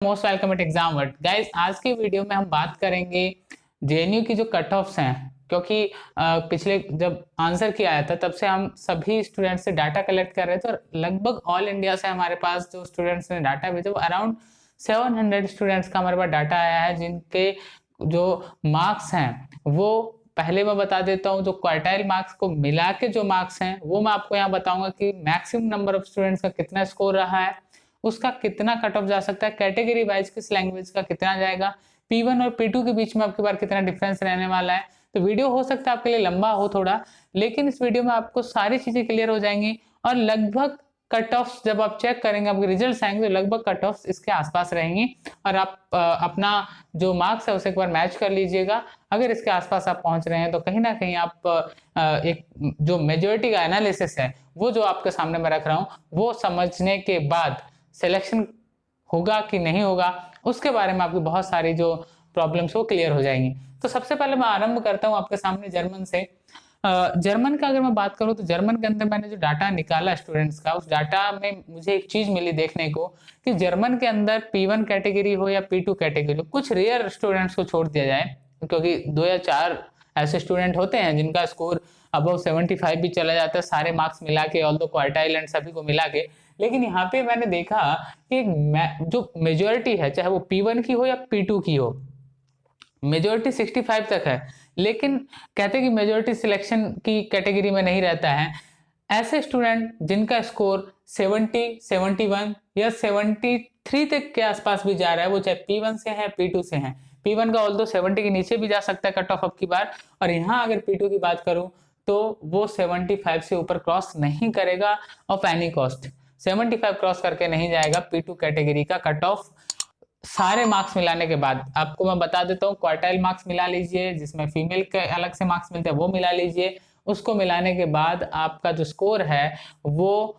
Most welcome eight exam word guys. आज की video में हम बात करेंगे जेएनयू की जो कट ऑफ्स हैं, क्योंकि पिछले जब आंसर किया आया था तब से हम सभी स्टूडेंट्स से डाटा कलेक्ट कर रहे थे और लगभग ऑल इंडिया से हमारे पास जो स्टूडेंट्स ने डाटा भेजा वो अराउंड 700 स्टूडेंट्स का हमारे पास डाटा आया है, जिनके जो मार्क्स हैं वो पहले मैं बता देता हूँ। जो क्वार्टाइल मार्क्स को मिला के जो मार्क्स हैं वो मैं आपको यहाँ बताऊंगा कि मैक्सिमम नंबर ऑफ स्टूडेंट्स का कितना स्कोर रहा है, उसका कितना कट ऑफ जा सकता है, कैटेगरी वाइज किस लैंग्वेज का कितना जाएगा, P1 और P2 के बीच में आपके बार कितना डिफरेंस रहने वाला है। तो वीडियो हो सकता है आपके लिए लंबा हो थोड़ा, लेकिन इस वीडियो में आपको सारी चीजें क्लियर हो जाएंगी और लगभग कट ऑफ जब आप चेक करेंगे, आपके रिजल्ट आएंगे तो लगभग कट ऑफ इसके आसपास रहेंगी और आप अपना जो मार्क्स है उसे एक बार मैच कर लीजिएगा। अगर इसके आसपास आप पहुंच रहे हैं तो कहीं ना कहीं आप एक जो मेजोरिटी का एनालिसिस है वो जो आपके सामने मैं रख रहा हूँ वो समझने के बाद सिलेक्शन होगा कि नहीं होगा उसके बारे में आपकी बहुत सारी जो प्रॉब्लम्स वो क्लियर हो जाएंगी। तो सबसे पहले मैं आरंभ करता हूँ आपके सामने जर्मन से। जर्मन का अगर मैं बात करूँ तो जर्मन के अंदर मैंने जो डाटा निकाला स्टूडेंट्स का, उस डाटा में मुझे एक चीज मिली देखने को कि जर्मन के अंदर P1 कैटेगरी हो या P2 कैटेगरी हो, कुछ रेयर स्टूडेंट्स को छोड़ दिया जाए, क्योंकि 2 या 4 ऐसे स्टूडेंट होते हैं जिनका स्कोर अबव 75 भी चला जाता है सारे मार्क्स मिला के, ऑल दो क्वार्टाइल एंड सभी को मिला के। लेकिन यहाँ पे मैंने देखा कि जो मेजोरिटी है, चाहे वो P1 की हो या P2 की हो, मेजोरिटी 65 तक है, लेकिन कहते हैं कि मेजोरिटी सिलेक्शन की कैटेगरी में नहीं रहता है। ऐसे स्टूडेंट जिनका स्कोर 70, 71 या 73 तक के आसपास भी जा रहा है, वो चाहे P1 से है P2 से है। P1 का ऑल्दो 70 के नीचे भी जा सकता है कट ऑफ अब की बार, और यहाँ अगर P2 की बात करूं तो वो 75 से ऊपर क्रॉस नहीं करेगा ऑफ एनी कॉस्ट। 75 क्रॉस करके नहीं जाएगा P2 कैटेगरी का कट ऑफ। सारे मार्क्स मिलाने के बाद आपको मैं बता देता हूँ, क्वार्टाइल मार्क्स मिला लीजिए, जिसमें फीमेल के अलग से मार्क्स मिलते हैं वो मिला लीजिए। उसको मिलाने के बाद आपका जो स्कोर है वो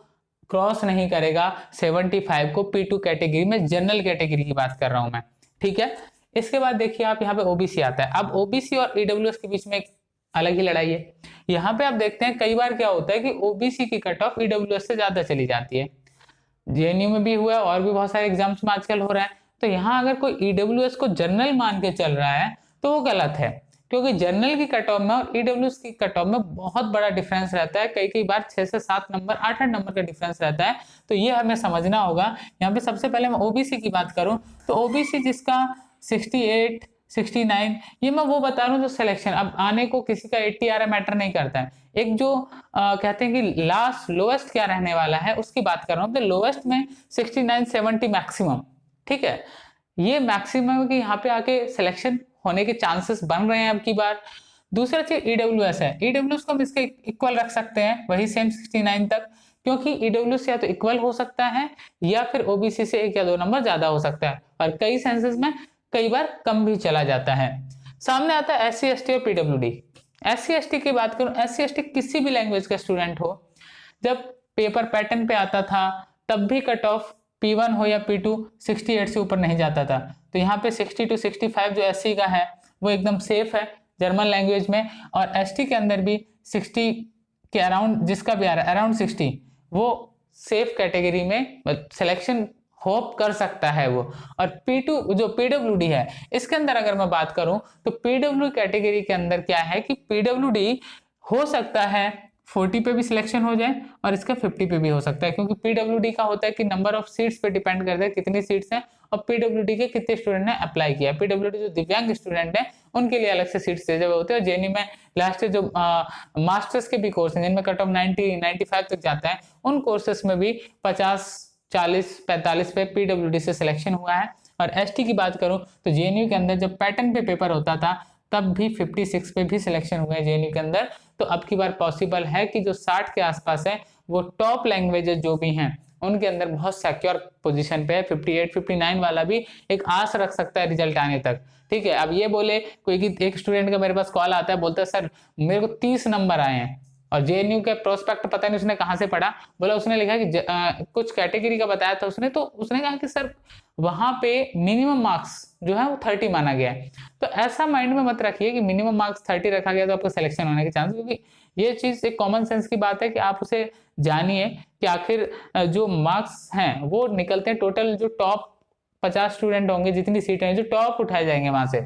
क्रॉस नहीं करेगा 75 को P2 कैटेगरी में, जनरल कैटेगरी की बात कर रहा हूं मैं, ठीक है। इसके बाद देखिए आप यहाँ पे ओबीसी आता है। अब ओबीसी और ईडब्ल्यूएस के बीच में एक अलग ही लड़ाई है। यहाँ पे आप देखते हैं कई बार क्या होता है कि ओबीसी की कट ऑफ ईडब्ल्यूएस से ज्यादा चली जाती है। जेएनयू में भी हुआ है और भी बहुत सारे एग्जाम्स में आजकल हो रहा है। तो यहाँ अगर कोई ईडब्ल्यूएस को जनरल मान के चल रहा है तो वो गलत है, क्योंकि जनरल की कट ऑफ में और ईडब्ल्यूएस की कट ऑफ में बहुत बड़ा डिफरेंस रहता है। कई कई बार 6 से 7 नंबर, 8-8 नंबर का डिफरेंस रहता है। तो ये हमें समझना होगा। यहाँ पे सबसे पहले मैं ओबीसी की बात करूं तो ओबीसी जिसका 68, 69, ये मैं वो बता रहा हूँ जो सिलेक्शन अब आने को किसी का 80 आ रहा मैटर नहीं करता है। एक जो कहते हैं कि लास्ट लोएस्ट क्या रहने वाला है उसकी बात कर रहा हूँ। तो लोएस्ट में 69, 70 मैक्सिमम, ठीक है। ये मैक्सिमम कि यहाँ पे आके सिलेक्शन होने के चांसेस बन रहे हैं अब की बार। दूसरा चीज ईडब्ल्यूएस है। ईडब्ल्यूएस को हम इसके इक्वल रख सकते हैं, वही सेम 69 तक, क्योंकि ईडब्ल्यूएस या तो इक्वल हो सकता है या फिर ओबीसी से 1 या 2 नंबर ज्यादा हो सकता है, और कई सेंसेस में कई बार कम भी चला जाता है। सामने आता है SC ST और पीडब्ल्यूडी। SC ST की बात करूं, SC ST किसी भी लैंग्वेज का स्टूडेंट हो, जब पेपर पैटर्न पे आता था तब भी कट ऑफ P1 हो या P2 68 से ऊपर नहीं जाता था। तो यहाँ पे 60 to 65 जो SC का है वो एकदम सेफ है जर्मन लैंग्वेज में, और ST के अंदर भी 60 के अराउंड जिसका भी आ रहा है, अराउंड 60, वो सेफ कैटेगरी में सिलेक्शन होप कर सकता है वो। और P2 जो पीडब्ल्यूडी है, इसके अंदर अगर मैं बात करूं तो पीडब्ल्यू कैटेगरी के अंदर क्या है कि पीडब्ल्यूडी हो सकता है 40 पे भी सिलेक्शन हो जाए और इसका 50 पे भी हो सकता है, क्योंकि पीडब्ल्यूडी का होता है कि नंबर ऑफ सीट्स पे डिपेंड करता है कितनी सीट्स हैं और पीडब्ल्यूडी के कितने स्टूडेंट ने अप्लाई किया। पीडब्ल्यूडी जो दिव्यांग स्टूडेंट है उनके लिए अलग से सीट्स रिजर्व होते हैं। जेएनयू में लास्ट जो मास्टर्स के भी कोर्स हैं जिनमें कट ऑफ 90, 95 तक जाता है, उन कोर्सेस में भी 50, 40, 45 पे पीडब्ल्यूडी से सिलेक्शन हुआ है। और एसटी की बात करूं तो जेएनयू के अंदर जब पैटर्न पे पेपर होता था तब भी 56 पे भी सिलेक्शन हुए जेएनयू के अंदर। तो अब की बार पॉसिबल है कि जो 60 के आसपास है वो टॉप लैंग्वेजेस जो भी हैं उनके अंदर बहुत सिक्योर पोजीशन पे है। 58, 59 वाला भी एक आस रख सकता है रिजल्ट आने तक, ठीक है। अब ये बोले कोई कि एक स्टूडेंट का मेरे पास कॉल आता है, बोलता है सर मेरे को 30 नंबर आए हैं, और जेएनयू के प्रोस्पेक्ट पता नहीं उसने कहां से पढ़ा, बोला उसने लिखा कि कुछ कैटेगरी का बताया था उसने, तो उसने कहा कि सर वहां पे मिनिमम मार्क्स जो है वो 30 माना गया है। तो ऐसा माइंड में मत रखिए कि मिनिमम मार्क्स 30 रखा गया तो आपको सिलेक्शन होने के चांस, क्योंकि ये चीज एक कॉमन सेंस की बात है कि आप उसे जानिए कि आखिर जो मार्क्स हैं वो निकलते हैं टोटल जो टॉप 50 स्टूडेंट होंगे, जितनी सीटें हैं जो टॉप उठाए जाएंगे वहां से।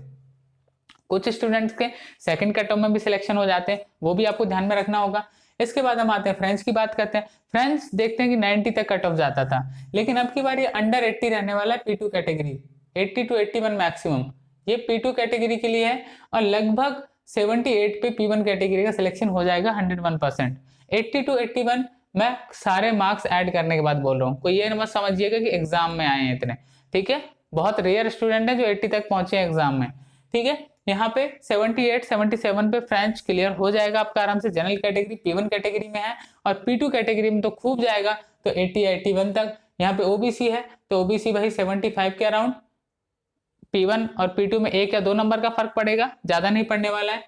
कुछ स्टूडेंट्स के सेकंड कट ऑफ में भी सिलेक्शन हो जाते हैं, वो भी आपको ध्यान में रखना होगा। इसके बाद हम आते हैं फ्रेंच की बात करते हैं। फ्रेंच देखते हैं कि 90 तक कट ऑफ जाता था, लेकिन अब की बार ये अंडर 80 रहने वाला है, P2 कैटेगरी, 80 to 81 मैक्सिमम ये P2 कैटेगरी के लिए है। और लगभग 78 पे P1 कैटेगरी का सिलेक्शन हो जाएगा 101%। 80 to 81 मैं सारे मार्क्स ऐड करने के बाद बोल रहा हूँ, कोई ये मत समझिएगा कि एग्जाम में आए हैं इतने, ठीक है। बहुत रेयर स्टूडेंट है जो 80 तक पहुंचे हैं एग्जाम में, ठीक है। यहाँ पे 78 77 पे फ्रेंच क्लियर हो जाएगा आपका आराम से। जनरल कैटेगरी P1 कैटेगरी में है, और P2 कैटेगरी में तो खूब जाएगा, तो 80 81 तक। यहाँ पे ओबीसी है तो ओबीसी भाई 75 के अराउंड। P1 और P2 में 1 या 2 नंबर का फर्क पड़ेगा, ज्यादा नहीं पड़ने वाला है।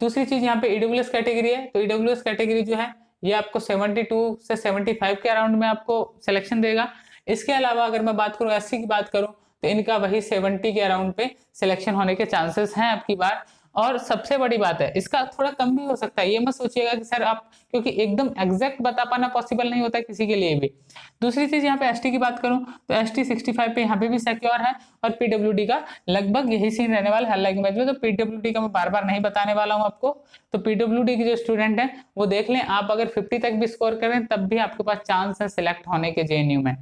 दूसरी चीज यहाँ पे ईडब्ल्यूएस कैटेगरी है, तो ईडब्ल्यूएस कैटेगरी जो है ये आपको 72 से 75 के अराउंड में आपको सिलेक्शन देगा। इसके अलावा अगर मैं बात करूँ एससी की बात करूँ, तो इनका वही 70 के अराउंड पे सिलेक्शन होने के चांसेस हैं अब की बार। और सबसे बड़ी बात है, इसका थोड़ा कम भी हो सकता है, ये मत सोचिएगा कि सर आप, क्योंकि एकदम एग्जैक्ट बता पाना पॉसिबल नहीं होता किसी के लिए भी। दूसरी चीज यहाँ पे एसटी की बात करूं, तो एसटी 65 पे यहाँ पे भी सिक्योर है, और पीडब्ल्यूडी का लगभग यही सीन रहने वाला है हर लैंग्वेज में। तो पीडब्ल्यूडी का मैं बार बार नहीं बताने वाला हूँ आपको, तो पीडब्ल्यूडी के जो स्टूडेंट है वो देख लें, आप अगर 50 तक भी स्कोर करें तब भी आपके पास चांस है सिलेक्ट होने के जेएनयू में।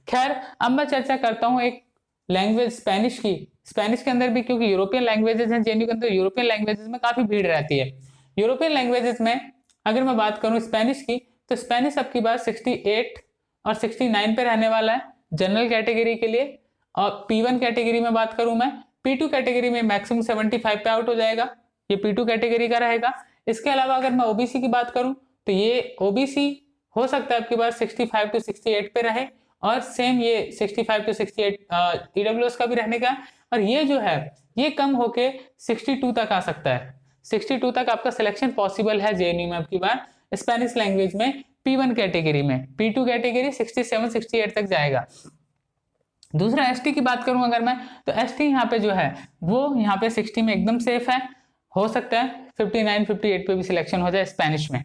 खैर अब मैं चर्चा करता हूँ एक लैंग्वेज स्पेनिश की। स्पेनिश के अंदर भी, क्योंकि यूरोपियन लैंग्वेजेस हैं जेएनयू के अंदर, यूरोपियन लैंग्वेजेस में काफी भीड़ रहती है। यूरोपियन लैंग्वेजेस में अगर मैं बात करूं स्पेनिश की, तो स्पेनिश अब की बार 68 और 69 पे रहने वाला है जनरल कैटेगरी के लिए। और P1 कैटेगरी में बात करूं मैं, P2 कैटेगरी में मैक्सिमम 75 पे आउट हो जाएगा, ये P2 कैटेगरी का रहेगा। इसके अलावा अगर मैं ओबीसी की बात करूं, तो ये ओबीसी हो सकता है आपकी बार 65 to 68 पे रहे, और सेम ये 65 to 68 ईडब्ल्यूएस का भी रहने का। और ये जो है ये कम होके 62 तक आ सकता है, 62 तक आपका सिलेक्शन पॉसिबल है जेएनयू में अब की बार स्पेनिश लैंग्वेज में P1 कैटेगरी में। P2 कैटेगरी 67 68 तक जाएगा। दूसरा एसटी की बात करूं अगर मैं, तो एसटी यहाँ पे जो है वो यहाँ पे 60 में एकदम सेफ है, हो सकता है 59 58 पे भी सिलेक्शन हो जाए स्पेनिश में।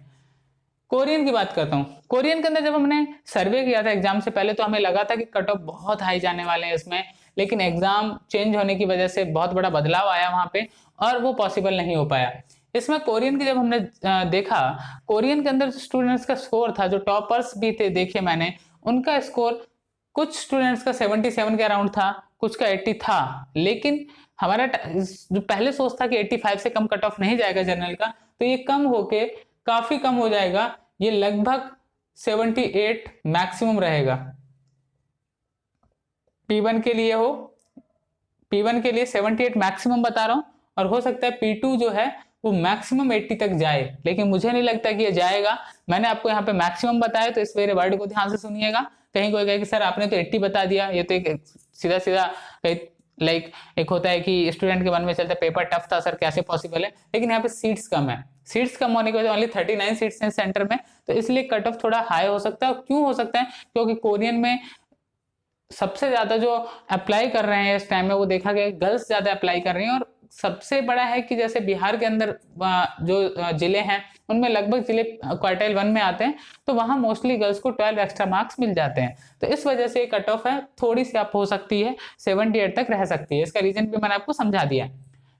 कोरियन की बात करता हूँ। कोरियन के अंदर जब हमने सर्वे किया था एग्जाम से पहले, तो हमें लगा था कि कट ऑफ बहुत हाई जाने वाले हैं इसमें, लेकिन एग्जाम चेंज होने की वजह से बहुत बड़ा बदलाव आया वहां पे, और वो पॉसिबल नहीं हो पाया। इसमें कोरियन की जब हमने देखा, कोरियन के अंदर स्टूडेंट्स का स्कोर था, जो टॉपर्स भी थे देखे मैंने, उनका स्कोर कुछ स्टूडेंट्स का 77 के अराउंड था, कुछ का 80 था। लेकिन हमारा जो पहले सोच था कि 85 से कम कट ऑफ नहीं जाएगा जनरल का, तो ये कम होके काफी कम हो जाएगा, ये लगभग 78 मैक्सिमम रहेगा। P1 के लिए हो, P1 के लिए 78 मैक्सिमम बता रहा हूं, और हो सकता है P2 जो है वो मैक्सिमम 80 तक जाए, लेकिन मुझे नहीं लगता कि ये जाएगा। मैंने आपको यहाँ पे मैक्सिमम बताया, तो इस मेरे वर्ड को ध्यान से सुनिएगा। कहीं कोई कहे कि सर आपने तो 80 बता दिया, ये तो एक सीधा सीधा लाइक एक होता है कि स्टूडेंट के मन में चलता है पेपर टफ था सर, कैसे पॉसिबल है, लेकिन यहाँ पे सीट्स कम है। सीट्स कम होने की वजह ओनली 39 सीट्स हैं सेंटर में, तो इसलिए कट ऑफ थोड़ा हाई हो सकता है। क्यों हो सकता है? क्योंकि कोरियन में सबसे ज्यादा जो अप्लाई कर रहे हैं इस टाइम में, वो देखा गया गर्ल्स ज्यादा अप्लाई कर रही हैं। और सबसे बड़ा है कि जैसे बिहार के अंदर जो जिले हैं उनमें लगभग जिले क्वार्टाइल 1 में आते हैं, तो वहां मोस्टली गर्ल्स को 12 एक्स्ट्रा मार्क्स मिल जाते हैं। तो इस वजह से कट ऑफ है थोड़ी सी आप हो सकती है 78 तक रह सकती है। इसका रीजन भी मैंने आपको समझा दिया।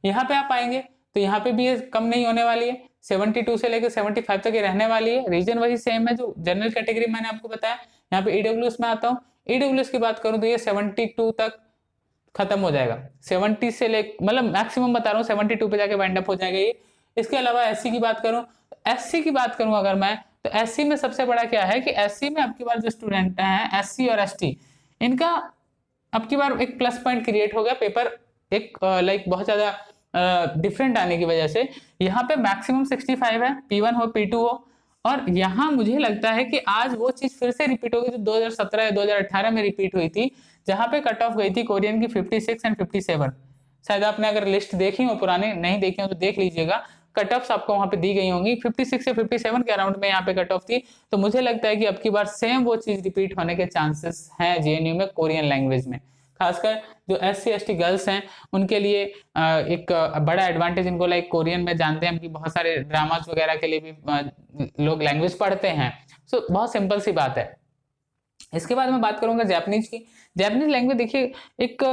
यहाँ पे आप आएंगे तो यहाँ पे भी ये कम नहीं होने वाली है, 72 से लेकर 75 तक ये रहने वाली है। रीजन वही सेम है जो जनरल कैटेगरी मैंने आपको बताया। यहाँ पे ईडब्ल्यूएस में आता हूँ, ईडब्ल्यूएस की बात करूँ तो ये 72 तक खत्म हो जाएगा। 70 से ले मतलब मैक्सिमम बता रहा हूँ 72 पे जाके वाइंड अप हो जाएगा ये। इसके अलावा एससी की बात करूँ, एससी की बात करूँ अगर मैं, तो एससी में सबसे बड़ा क्या है कि एससी में अब की बार जो स्टूडेंट हैं एससी और एसटी, इनका अब की बार एक प्लस पॉइंट क्रिएट हो गया। पेपर एक लाइक बहुत ज्यादा डिफरेंट आने की वजह से यहाँ पे मैक्सिमम 65 है, P1 हो P2 हो। और यहाँ मुझे लगता है कि आज वो चीज फिर से रिपीट होगी जो 2017 या 2018 में रिपीट हुई थी, जहां पे कट ऑफ गई थी कोरियन की 56 एंड 57। शायद आपने अगर लिस्ट देखी हो, पुराने नहीं देखी हो तो देख लीजिएगा, कट ऑफ्स आपको वहां पे दी गई होंगी। 56 से 57 के अराउंड में यहाँ पे कट ऑफ थी। तो मुझे लगता है कि अब की बार सेम वो चीज रिपीट होने के चांसेस हैं जेएनयू में कोरियन लैंग्वेज में। खासकर जो एससी एसटी गर्ल्स हैं उनके लिए एक बड़ा एडवांटेज इनको लाइक कोरियन में जानते हैं कि बहुत सारे ड्रामास वगैरह के लिए भी लोग लैंग्वेज पढ़ते हैं। सो बहुत सिंपल सी बात है। इसके बाद मैं बात करूंगा जापानीज की। जापानीज लैंग्वेज देखिए एक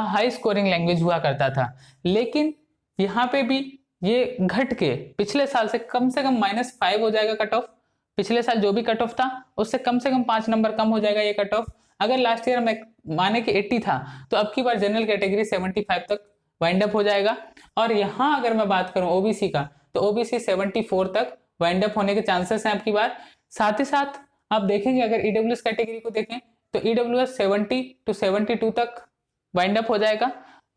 हाई स्कोरिंग लैंग्वेज हुआ करता था, लेकिन यहाँ पे भी ये घट के पिछले साल से कम -5 हो जाएगा कट ऑफ। पिछले साल जो भी कट ऑफ था उससे कम से कम 5 नंबर कम हो जाएगा ये कट ऑफ। अगर लास्ट ईयर में माने कि 80 था तो अब की बार जनरल कैटेगरी 75 तक वाइंड अप हो जाएगा। और यहाँ अगर मैं बात करूं ओबीसी का, तो ओबीसी 74 तक वाइंड अप होने के चांसेस हैं अब की बार। साथ ही साथ आप देखेंगे अगर ईडब्ल्यूएस कैटेगरी को देखें तो ईडब्ल्यूएस 70 to 72 तक वाइंड अप हो जाएगा।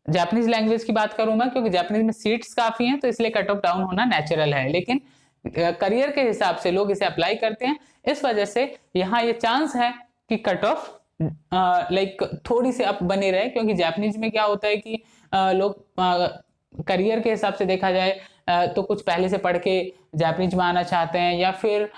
जापानीज लैंग्वेज की बात करूं मैं, क्योंकि जापानीज में सीट्स काफी हैं तो इसलिए कट ऑफ डाउन होना नेचुरल है, लेकिन करियर के हिसाब से लोग इसे अप्लाई करते हैं, इस वजह से यहाँ ये चांस है कि कट ऑफ लाइक थोड़ी सी अप बनी रहे। क्योंकि जापानीज में क्या होता है कि लोग करियर के हिसाब से देखा जाए तो कुछ पहले से पढ़ के जापानीज में आना चाहते हैं, या फिर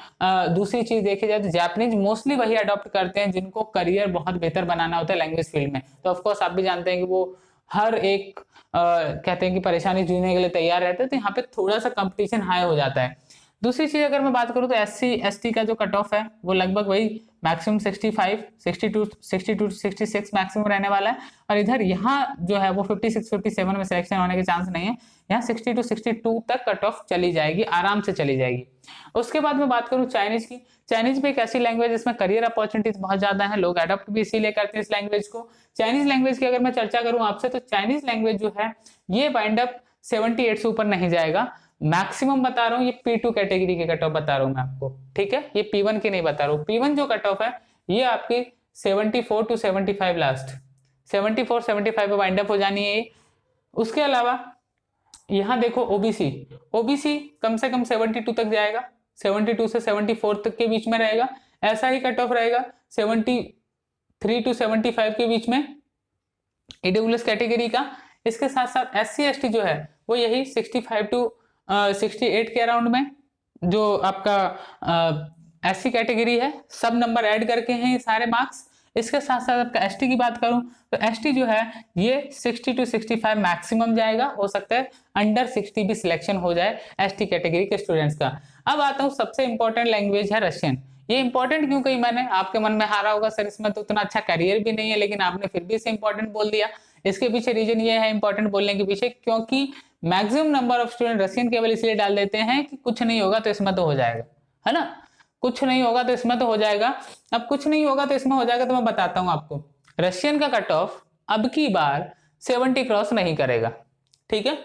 दूसरी चीज देखी जाए तो जापानीज मोस्टली वही अडॉप्ट करते हैं जिनको करियर बहुत बेहतर बनाना होता है लैंग्वेज फील्ड में। तो ऑफ कोर्स आप भी जानते हैं कि वो हर एक कहते हैं कि परेशानी जूझने के लिए तैयार रहते हैं, तो यहाँ पे थोड़ा सा कंपटीशन हाई हो जाता है। दूसरी चीज अगर मैं बात करूं तो एससी एसटी का जो कट ऑफ है वो लगभग वही मैक्सिमम 65 62 66 मैक्सिमम रहने वाला है। और इधर यहाँ जो है वो 56 57 में सिलेक्शन होने के चांस नहीं है, यहाँ 60 62 तक कट ऑफ चली जाएगी, आराम से चली जाएगी। उसके बाद मैं बात करूं चाइनीज की। चाइनीज भी एक ऐसी लैंग्वेज जिसमें करियर अपॉर्चुनिटीज बहुत ज्यादा है, लोग अडॉप्ट भी इसीलिए करते हैं इस लैंग्वेज को। चाइनीज लैंग्वेज की अगर मैं चर्चा करूं आपसे, तो चाइनीज लैंग्वेज जो है ये वाइंड अप 78 से ऊपर नहीं जाएगा। मैक्सिमम बता रहा हूँ, ये P2 कैटेगरी के कट ऑफ बता रहा हूँ मैं आपको, ठीक है, ये P1 की नहीं बता रहा हूँ। P1 जो कट ऑफ है ये आपकी 74 to 75 लास्ट 74 75 पे वाइंड अप हो जानी है। उसके अलावा यहाँ देखो ओबीसी, ओबीसी कम से कम 72 तक जाएगा, 72 से 74 तक के बीच में रहेगा। ऐसा ही कट ऑफ रहेगा 73 to 75 के बीच में ईडब्ल्यूएस कैटेगरी का। इसके साथ साथ एससी एसटी जो है वो यही 65 to 68 के अराउंड में, जो आपका एससी कैटेगरी है, सब नंबर ऐड करके हैं ये सारे मार्क्स। इसके साथ साथ आपका एसटी की बात करूं तो एसटी जो है ये 60 to 65 मैक्सिमम जाएगा, हो सकता है अंडर 60 भी सिलेक्शन हो जाए एसटी कैटेगरी के स्टूडेंट्स का। अब आता हूं सबसे इंपॉर्टेंट लैंग्वेज है रशियन। ये इंपॉर्टेंट क्यों कही मैंने, आपके मन में आ रहा होगा सर इसमें तो उतना अच्छा करियर भी नहीं है, लेकिन आपने फिर भी इसे इंपॉर्टेंट बोल दिया। इसके पीछे रीजन ये है इंपॉर्टेंट बोलने के पीछे, क्योंकि maximum number of student Russian केवल इसलिए डाल देते हैं कि कुछ नहीं होगा तो इसमें तो हो जाएगा, है ना, कुछ नहीं होगा तो इसमें तो हो जाएगा। अब कुछ नहीं होगा तो इसमें हो जाएगा, तो मैं बताता हूं आपको, रशियन का कट ऑफ अब की बार 70 क्रॉस नहीं करेगा, ठीक है,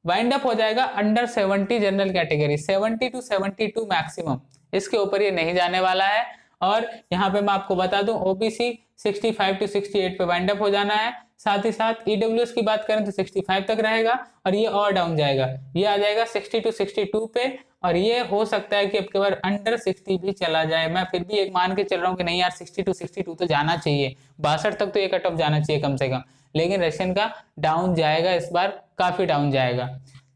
वाइंड अप हो जाएगा under 70 general category, 70 to 72 maximum, इसके ऊपर ये नहीं जाने वाला है। और यहाँ पे मैं आपको बता दूं ओबीसी 65 to 68 पे वाइंड अप हो जाना है। साथ ही साथ ईडब्ल्यूएस की बात करें तो 65 तक रहेगा, और ये और डाउन जाएगा, ये आ जाएगा 60 to 62 पे, और ये हो सकता है कि अब के बार अंडर 60 भी चला जाए। मैं फिर भी एक मान के चल रहा हूँ कि नहीं यार 60 to 62 तो जाना चाहिए, 62 तक तो ये कट ऑफ जाना चाहिए कम से कम, लेकिन रशियन का डाउन जाएगा, इस बार काफी डाउन जाएगा।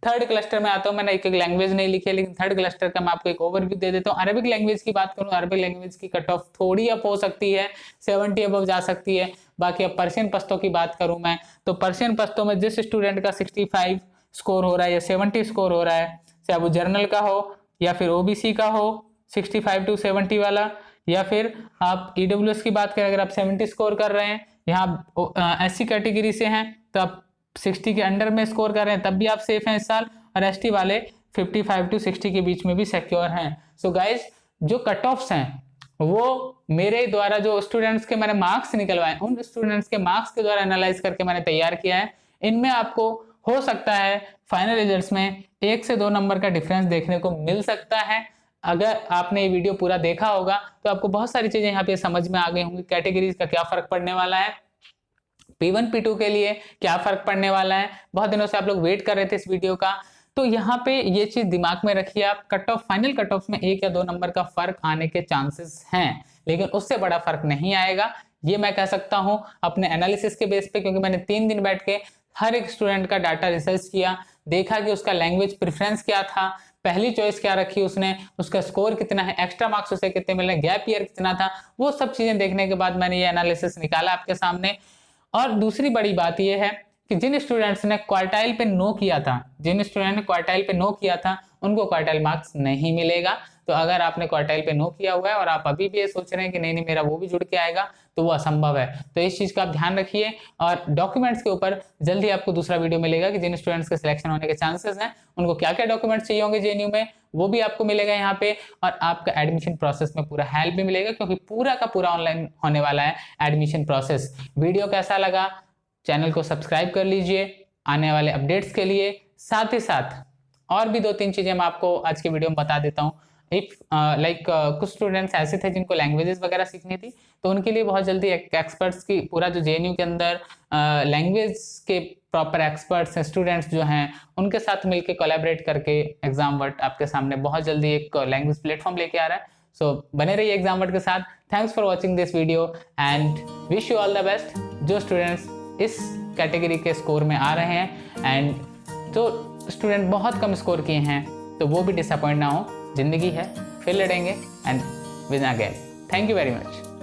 थर्ड क्लस्टर में आता हूं, मैंने एक लैंग्वेज नहीं लिखी है, लेकिन थर्ड क्लस्टर का मैं आपको एक ओवरव्यू दे देता हूं। अरबिक लैंग्वेज की बात करूं, अरबिक लैंग्वेज की कट ऑफ थोड़ी अप हो सकती है, 70 अबव जा सकती है। बाकी अब पर्शियन पश्तो की बात करूं मैं, तो पर्शियन पश्तो में जिस स्टूडेंट का 65 स्कोर हो रहा है या 70 स्कोर हो रहा है, चाहे वो जर्नल का हो या फिर ओबीसी का हो 65 to 70 वाला, या फिर आप ईडब्ल्यूएस की बात करें अगर आप 70 स्कोर कर रहे हैं, यहाँ एससी कैटेगरी से हैं तो आप 60 के अंडर में स्कोर कर रहे हैं तब भी आप सेफ हैं इस साल, और एसटी वाले 55 to 60 के बीच में भी सिक्योर हैं। सो गाइज जो कट ऑफ्स हैं वो मेरे द्वारा जो स्टूडेंट्स के मैंने मार्क्स निकलवाए, उन स्टूडेंट्स के मार्क्स के द्वारा एनालाइज करके मैंने तैयार किया है। इनमें आपको हो सकता है फाइनल रिजल्ट्स में 1 से 2 नंबर का डिफरेंस देखने को मिल सकता है। अगर आपने ये वीडियो पूरा देखा होगा तो आपको बहुत सारी चीजें यहाँ पे समझ में आ गई होंगी, कैटेगरीज का क्या फर्क पड़ने वाला है, P1 P2 के लिए क्या फर्क पड़ने वाला है। बहुत दिनों से आप लोग वेट कर रहे थे इस वीडियो का, तो यहाँ पे ये चीज दिमाग में रखिए आप, cut off final cut off में 1 या 2 नंबर का फर्क आने के चांसेस हैं, लेकिन उससे बड़ा फर्क नहीं आएगा, ये मैं कह सकता हूं अपने एनालिसिस के बेस पे, क्योंकि मैंने 3 दिन बैठ के हर एक स्टूडेंट का डाटा रिसर्च किया, देखा कि उसका लैंग्वेज प्रेफरेंस क्या था, पहली चॉइस क्या रखी उसने, उसका स्कोर कितना है, एक्स्ट्रा मार्क्स उसे कितने मिले, गैप ईयर कितना था, वो सब चीजें देखने के बाद मैंने ये एनालिसिस निकाला आपके सामने। और दूसरी बड़ी बात यह है कि जिन स्टूडेंट्स ने क्वार्टाइल पे नो किया था, जिन स्टूडेंट ने क्वार्टाइल पे नो किया था, उनको क्वार्टाइल मार्क्स नहीं मिलेगा। तो अगर आपने क्वार्टाइल पे नो किया हुआ है और आप अभी भी ये सोच रहे हैं कि नहीं नहीं मेरा वो भी जुड़ के आएगा, तो वो असंभव है। तो इस चीज का आप ध्यान रखिए। और डॉक्यूमेंट्स के ऊपर जल्दी आपको दूसरा वीडियो मिलेगा कि जिन स्टूडेंट्स के सिलेक्शन होने के चांसेस हैं उनको क्या क्या डॉक्यूमेंट्स चाहिए होंगे जेएनयू में, वो भी आपको मिलेगा यहाँ पे। और आपका एडमिशन प्रोसेस में पूरा हेल्प भी मिलेगा, क्योंकि पूरा का पूरा ऑनलाइन होने वाला है एडमिशन प्रोसेस। वीडियो कैसा लगा, चैनल को सब्सक्राइब कर लीजिए आने वाले अपडेट्स के लिए। साथ ही साथ और भी 2-3 चीजें मैं आपको आज के वीडियो में बता देता हूँ। इफ कुछ स्टूडेंट्स ऐसे थे जिनको लैंग्वेजेस वगैरह सीखनी थी, तो उनके लिए बहुत जल्दी एक्सपर्ट्स की पूरा जो जेएनयू के अंदर लैंग्वेज के प्रॉपर एक्सपर्ट्स स्टूडेंट्स जो हैं उनके साथ मिलकर कोलैबोरेट करके एग्जाम वर्ट आपके सामने बहुत जल्दी एक लैंग्वेज प्लेटफॉर्म लेके आ रहा है। सो बने रहिए एग्जाम वर्ट के साथ। Thanks for watching this video and wish you all the best. जो स्टूडेंट्स इस कैटेगरी के स्कोर में आ रहे हैं एंड जो स्टूडेंट बहुत कम स्कोर किए हैं, तो वो भी डिसअपॉइंट ना हो। जिंदगी है, फिर लड़ेंगे and win again. Thank you very much.